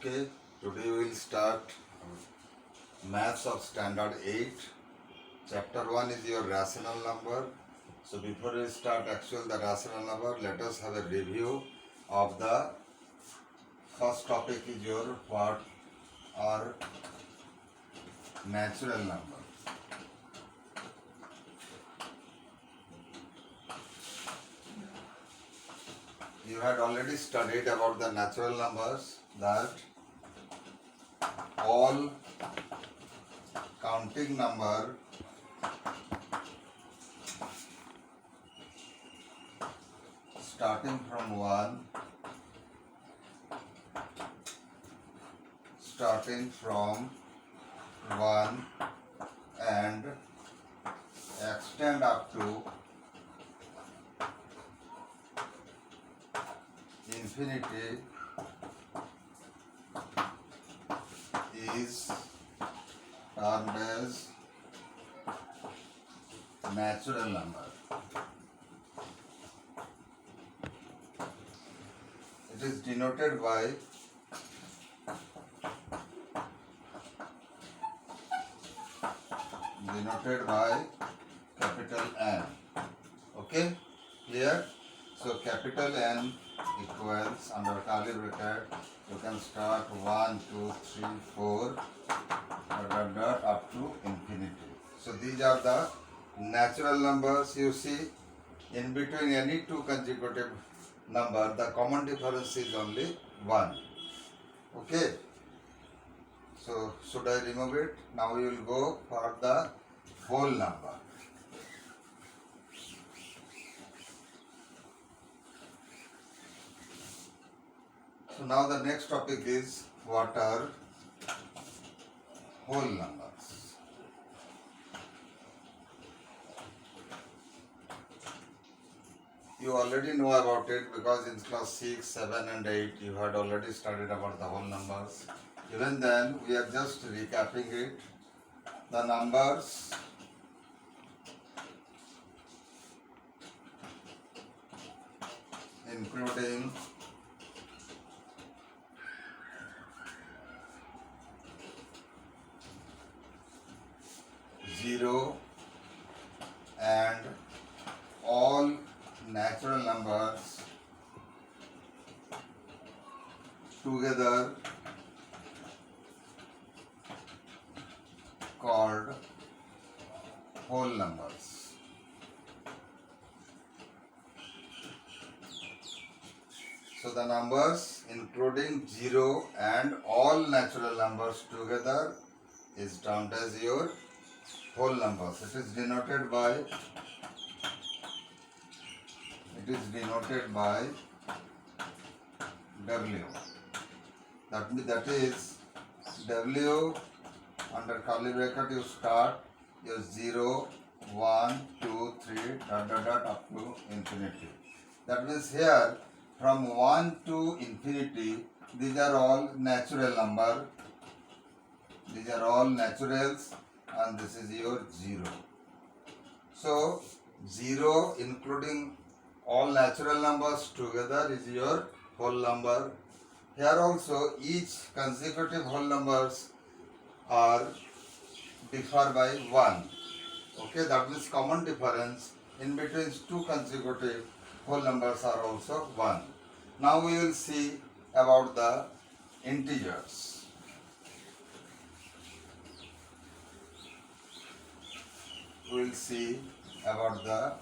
Okay, today we will start Maths of Standard 8. Chapter 1 is your rational number. So before we start the rational number, let us have a review of the first topic is your what are natural number. You had already studied about the natural numbers, that all counting number starting from 1 and extend up to infinity is termed as natural number. It is denoted by capital N. Okay, clear? So capital N equals, under curly bracket, you can start 1, 2, 3, 4, up to infinity. So these are the natural numbers. You see, in between any two consecutive number, the common difference is only 1. Okay. So should I remove it? Now we will go for the whole number. So now the next topic is what are whole numbers. You already know about it because in class 6, 7 and 8 you had already studied about the whole numbers. Even then we are just recapping it. The numbers including 0 and all natural numbers together called whole numbers. So the numbers including 0 and all natural numbers together is termed as your whole numbers. It is denoted by W. That is W, under curly bracket you start your 0, 1, 2, 3, up to infinity. That means here from 1 to infinity, these are all natural number. These are all naturals and this is your 0. So 0 including all natural numbers together is your whole number. Here also each consecutive whole numbers are differ by 1. Okay, that means common difference in between two consecutive whole numbers are also 1. Now we will see about the integers. We will see about the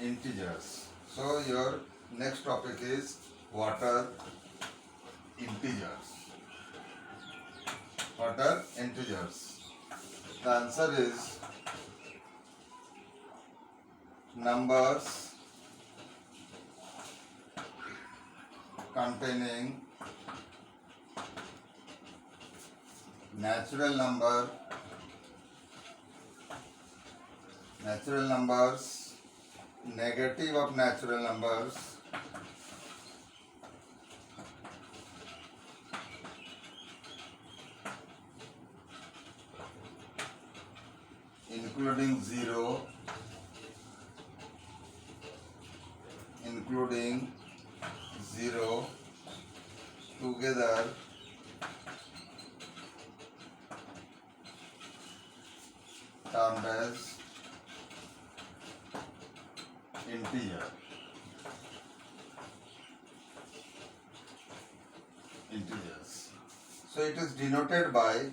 integers. So your next topic is what are integers. What are integers? The answer is numbers containing natural numbers, negative of natural numbers, including 0, together termed as integer. Integers. So it is denoted by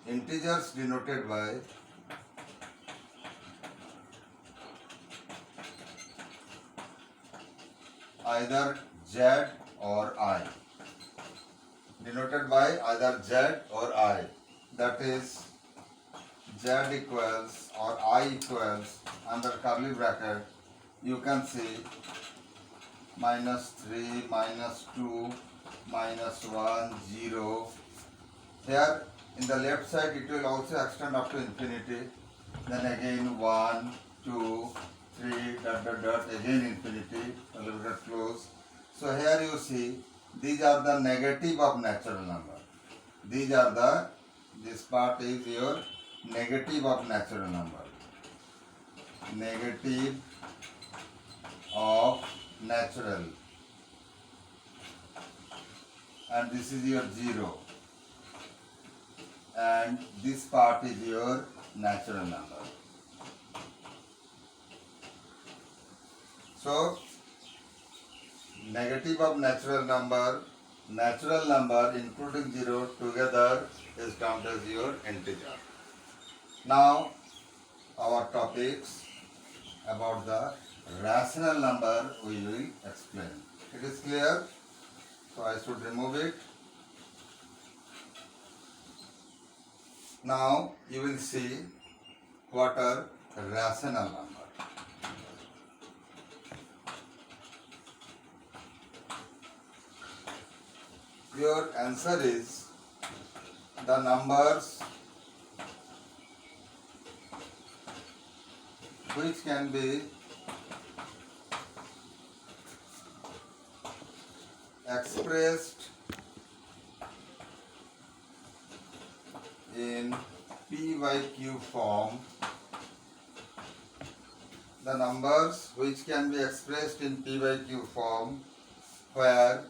integers denoted by either Z or I. Denoted by either Z or I. That is Z equals or I equals under curly bracket. You can see -3, -2, -1, 0. Here in the left side it will also extend up to infinity. Then again 1, 2, 3, again infinity. Bracket close. So here you see these are the negative of natural number. This part is your negative of natural number. Negative of natural, and this is your 0, and this part is your natural number. So negative of natural number including 0 together is termed as your integer. Now our topics about the rational number we will explain. It is clear? So I should remove it. Now you will see what are rational number. Your answer is the numbers which can be expressed in P by Q form. The numbers which can be expressed in P by Q form where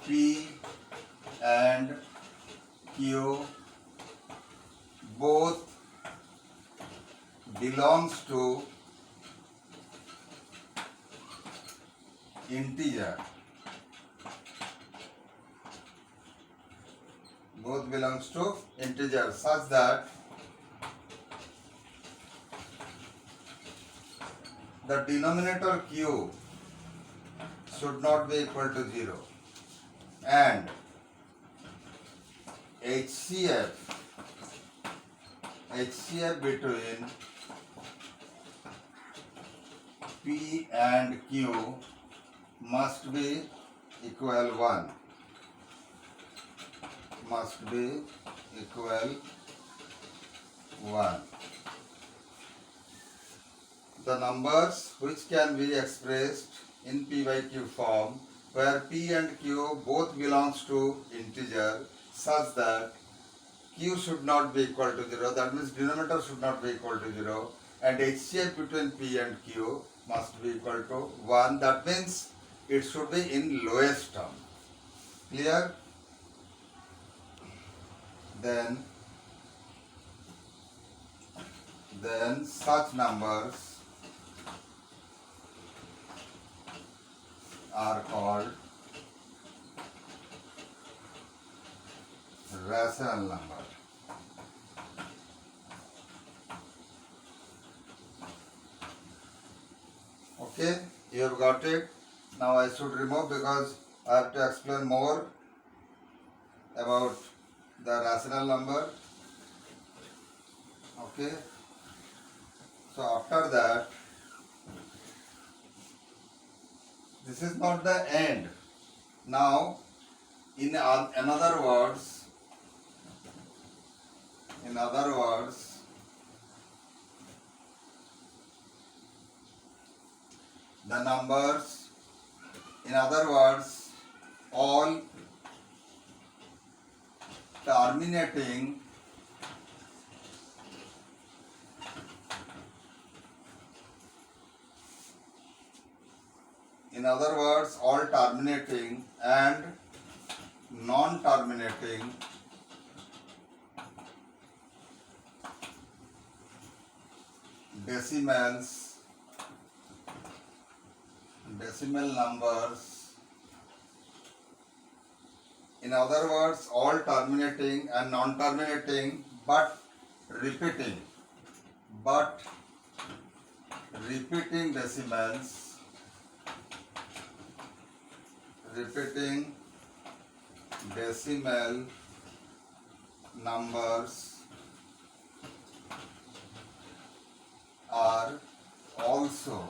P and Q both belongs to integer. Both belongs to integer such that the denominator Q should not be equal to 0 and HCF between P and Q must be equal 1. Must be equal 1. The numbers which can be expressed in P by Q form where P and Q both belongs to integer such that Q should not be equal to 0, that means denominator should not be equal to 0, and HCF between P and Q must be equal to 1, that means it should be in lowest term. Clear? Then such numbers are called rational number. Okay, you have got it. Now I should remove because I have to explain more about the rational number. Okay, so after that, this is not the end. Now, in other words, the numbers, in other words, all terminating In other words, all terminating and non-terminating decimal numbers. In other words, all terminating and non-terminating but repeating decimals, repeating decimal numbers are also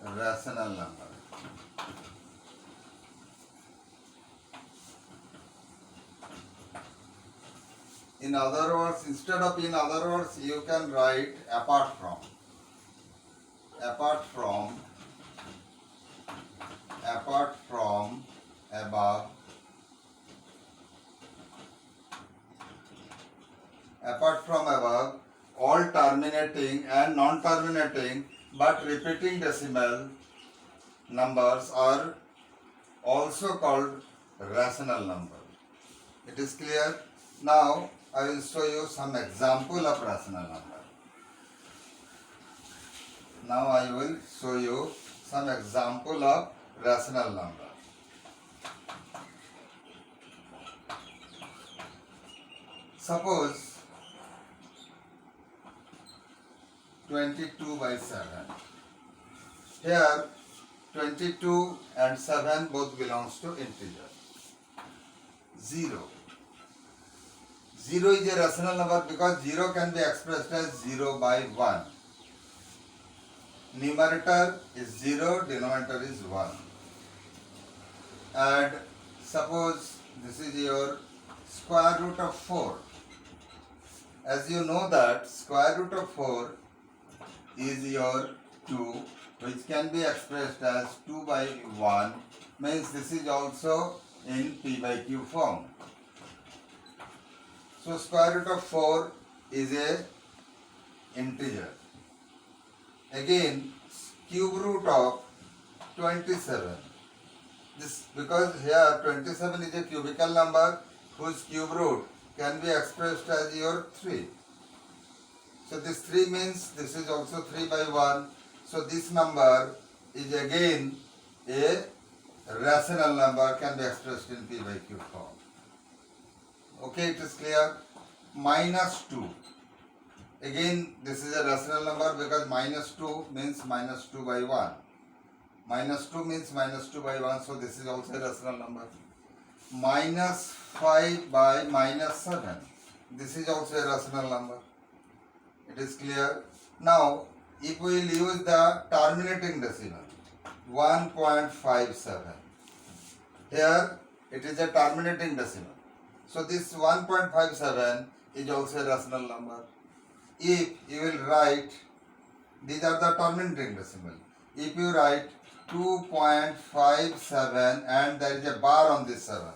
rational number. In other words, instead of in other words, you can write apart from above, all terminating and non-terminating but repeating decimal numbers are also called rational number. It is clear? Now I will show you some example of rational number. Now I will show you some example of rational number. Suppose 22/7. Here 22 and 7 both belongs to integer. 0 is a rational number because 0 can be expressed as 0/1. Numerator is 0, denominator is 1. And suppose this is your square root of 4. As you know that square root of 4 is your 2, which can be expressed as 2/1, means this is also in p/q form. So square root of 4 is a integer. Again, cube root of 27. This because here 27 is a cubical number whose cube root can be expressed as your 3. So this 3 means this is also 3/1. So this number is again a rational number, can be expressed in p/q form. Okay, it is clear? -2. Again, this is a rational number because -2 means -2/1. -2 means -2/1, so this is also a rational number. -5 by -7. This is also a rational number. It is clear? Now, if we will use the terminating decimal, 1.57. Here, it is a terminating decimal. So, this 1.57 is also a rational number. If you will write, these are the terminating decimal. If you write 2.57 and there is a bar on this 7,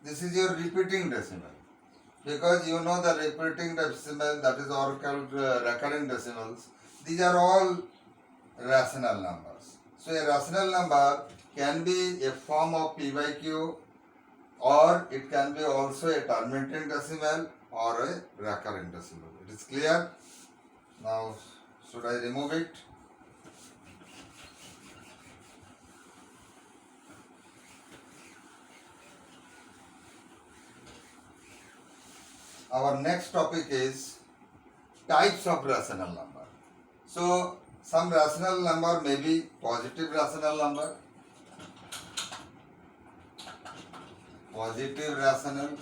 this is your repeating decimal. Because you know the repeating decimal, that is all called recurring decimals. These are all rational numbers. So a rational number can be a form of p/q, or it can be also a terminating decimal or a recurring decimal. It is clear? Now, should I remove it? Our next topic is types of rational number. So, some rational number may be positive rational number, positive rational.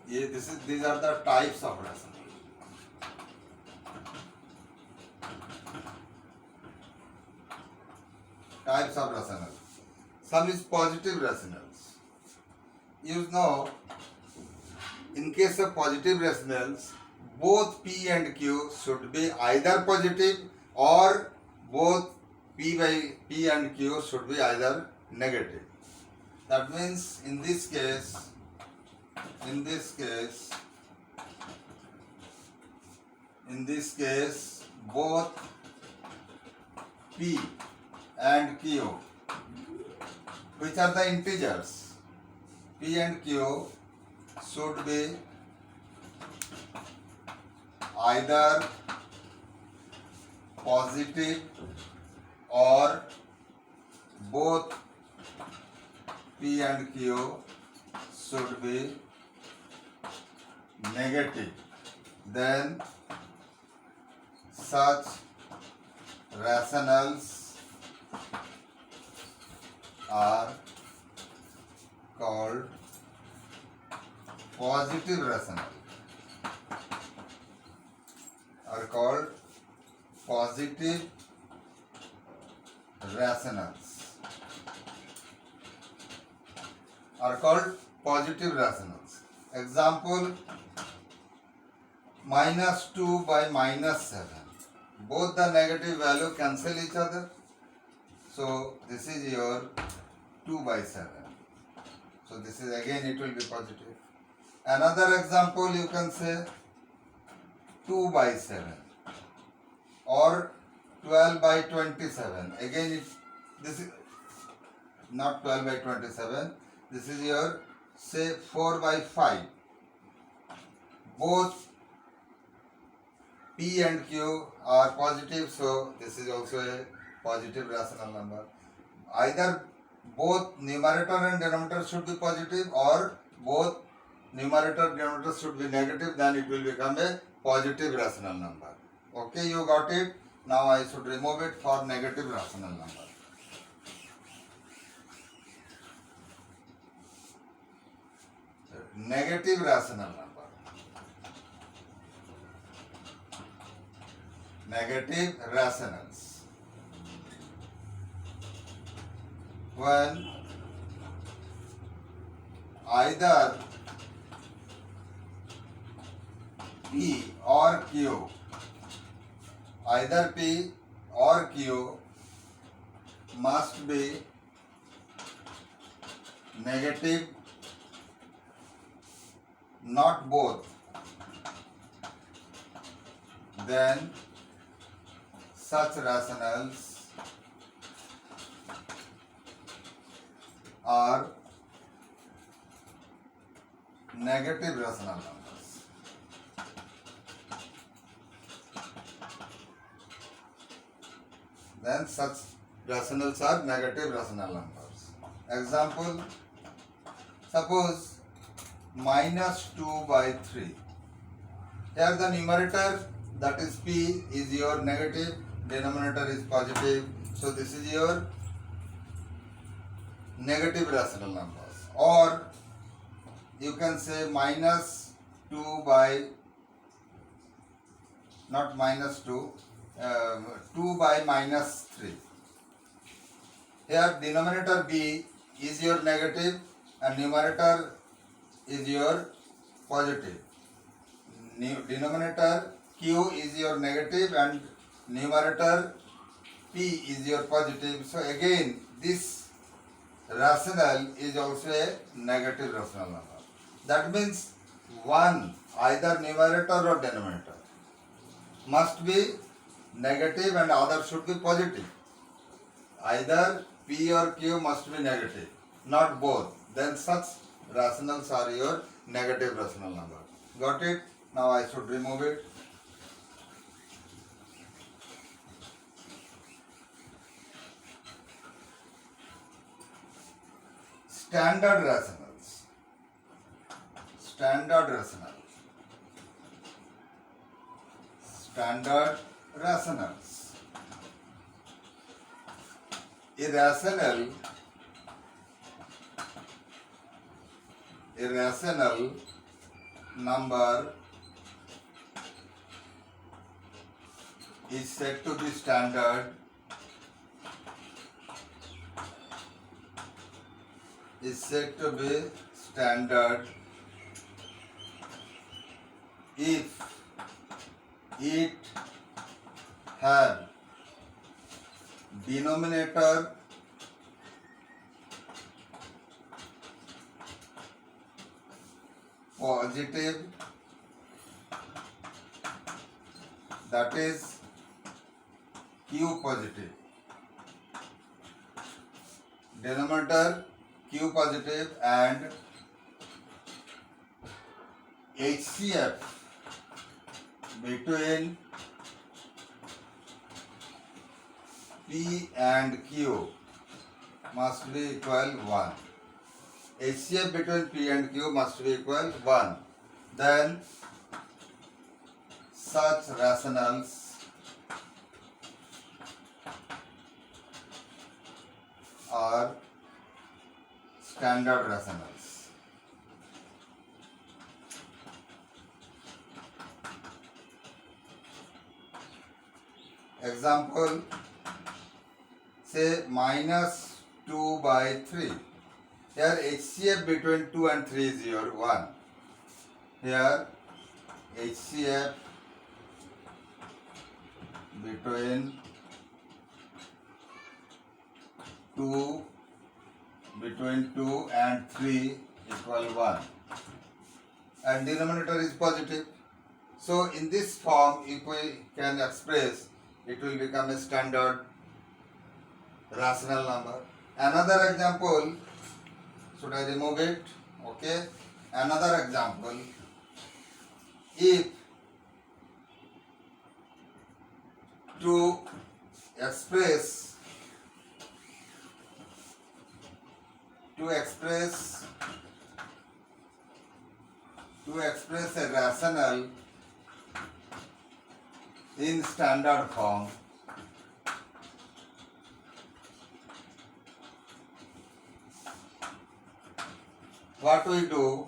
These are the types of rational. Types of rational. Some is positive rationals. You know, in case of positive rationals, both P and Q should be either positive or both P and Q should be either negative. That means in this case, both P and Q, which are the integers, P and Q should be either positive or both P and Q should be negative. Then such rationals are called positive rational, are called positive rationals, are called positive rationals. Example, -2 by -7. Both the negative value cancel each other. So this is your 2 by 7. So this is again it will be positive. Another example you can say 2 by 7 or 12 by 27. Again this is not 12 by 27. This is your say 4 by 5. Both P and Q are positive, so this is also a positive rational number. Either both numerator and denominator should be positive or both numerator and denominator should be negative, then it will become a positive rational number. Okay, you got it? Now I should remove it for negative rational number. Negative rational number. Negative rationals. When either P or Q, either P or Q must be negative, not both, then such rationals are negative rational numbers. Then such rationals are negative rational numbers. Example, suppose -2 by 3. Here the numerator, that is P, is your negative, denominator is positive. So this is your negative rational numbers. Or you can say -2 by, not -2, 2 by -3. Here denominator B is your negative and numerator is your positive. Denominator Q is your negative and numerator P is your positive. So again this rational is also a negative rational number. That means one, either numerator or denominator, must be negative and other should be positive. Either P or Q must be negative, not both. Then such rationals are your negative rational number. Got it? Now I should remove it. Standard rationals. Standard rationals. Standard rationals. Irrational number is said to be standard if it have denominator positive, that is Q positive, denominator Q positive and HCF between P and Q must be equal 1. HCF between P and Q must be equal 1. Then such rationals are standard rationals. Example, say minus 2 by 3. Here HCF between 2 and 3 is your 1. Here HCF between 2 and 3 equal 1, and denominator is positive. So in this form, if we can express, it will become a standard rational number. Another example, should I remove it? Okay. Another example, if to express a rational in standard form, what we do,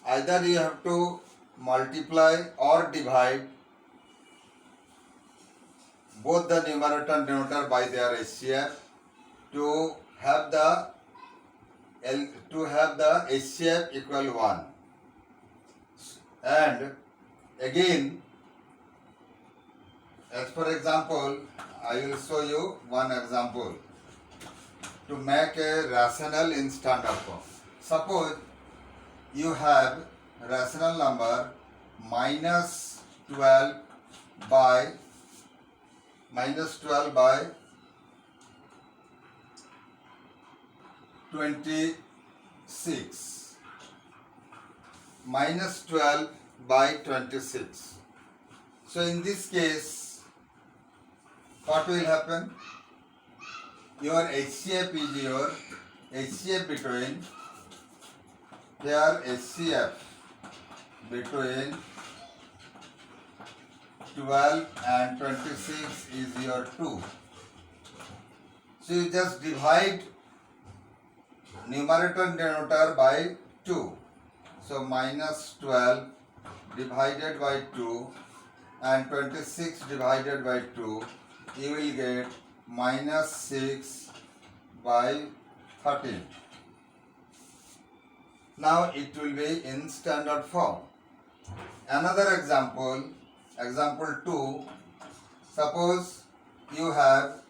either you have to multiply or divide both the numerator and denominator by their HCF to have the HCF equal 1. And again, as for example, I will show you one example to make a rational in standard form. Suppose you have rational number minus 12 by 26. Minus 12 by 26. So in this case, what will happen? Your HCF is your HCF between, here HCF between 12 and 26 is your 2. So you just divide numerator and denominator by 2. So minus 12 divided by 2 and 26 divided by 2, you will get minus 6 by 13. Now it will be in standard form. Another example, example 2, suppose you have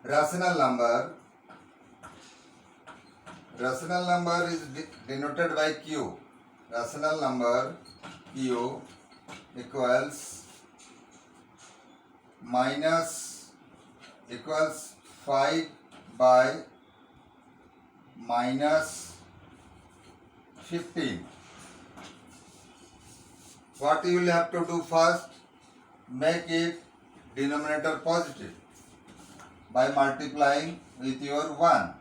rational number is denoted by Q. Rational number Q equals 5 by minus 15. What you will have to do first? Make it denominator positive by multiplying with your 1.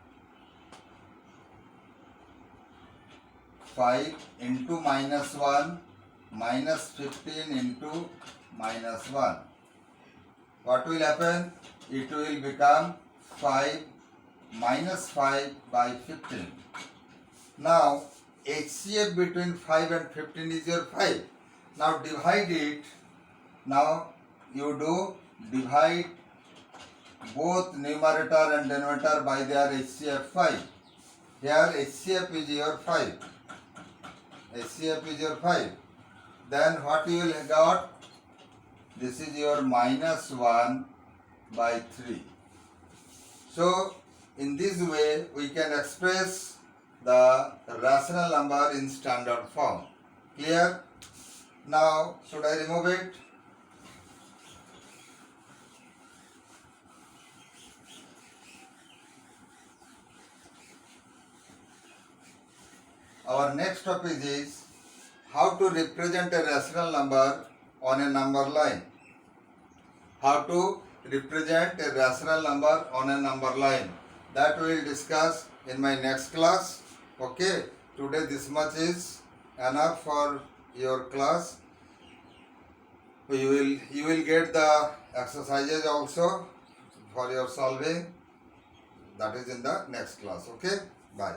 5 into minus 1 minus 15 into minus 1. What will happen? It will become 5 minus 5 by 15. Now HCF between 5 and 15 is your 5. Now divide it. Now you do divide both numerator and denominator by their HCF 5. Here HCF is your 5. HCF is your 5. Then what you will got? This is your minus 1 by 3. So in this way we can express the rational number in standard form. Clear? Now, should I remove it? Our next topic is how to represent a rational number on a number line. How to represent a rational number on a number line. That we will discuss in my next class. Okay, today this much is enough for your class. You will get the exercises also for your solving. That is in the next class. Okay, bye.